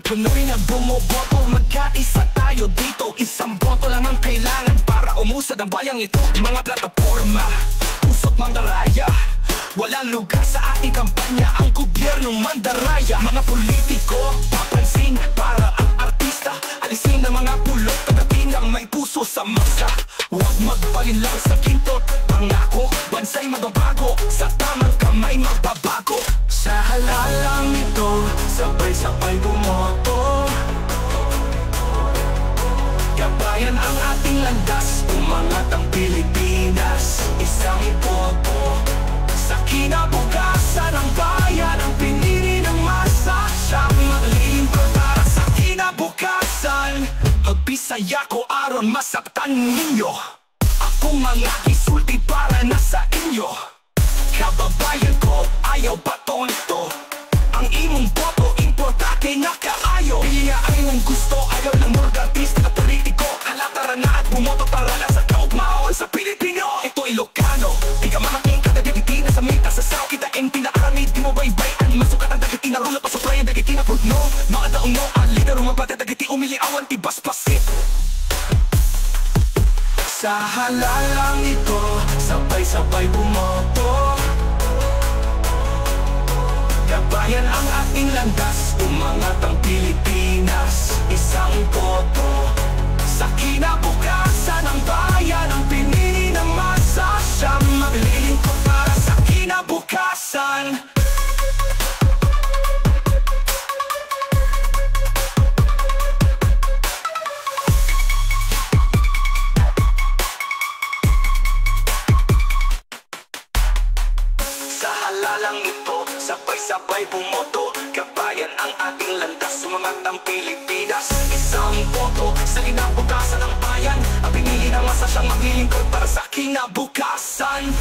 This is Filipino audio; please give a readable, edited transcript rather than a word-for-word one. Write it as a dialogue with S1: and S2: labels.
S1: Pinoy na bumoboto, magkaisa tayo dito. Isang boto lang ang kailangan para umusad ang bayang ito. Mga plataforma, pusot mandaraya, walang lugar sa ating kampanya. Ang gobyernong mandaraya. Mga politiko, papansin para ang artista. Alisin ang mga pulot, pagdating ang may puso sa masa. Huwag magpalin lang sa kintot. Pangako, bansa'y magbabago. Sa tamang kamay magbabago. Sa halalang ito, sabay-sabay bumoto. Kabayan ang ating landas, umangat ang Pilipinas. Isang boto sa kinabukasan ng bayan. Ang pinili ng masa, siyang maglilingkod para sa kinabukasan. Magbisaya ko aron masaktan ninyo. Ako mga isulti para nasa inyo. Kababayan ko, ayaw ba ito? Ang imong boto, importante na kaayo. Piliya ang imong gusto, ayaw lang mga artista at politiko. Halataran na at bumoto para lang sa kaugmaon sa Pilipino. Ito Ilocano, di ka makaking kadagiti na sa mita. Sa sao kita ang pinaaramid, di mo baybayan. Masukat ang dagiti na rulot, pasuprayan dagiti na pudno. Mga daong no, alida rumabata dagiti umiliawan, tibas-pasit. Sa halalang ito, sabay-sabay bumoto. Kabayan ang ating landas, umangat ang Pilipinas. Isang boto sa kinabukasan ng bayan. Ang pinili ng masa, siyang maglilingkod para sa kinabukasan. Sa halalang ito, sabay-sabay bumoto. Kabayan ang ating landas, umangat ang Pilipinas. Isang boto sa kinabukasan ng bayan. Ang pinili ng masa, siyang maglilingkod para sa kinabukasan.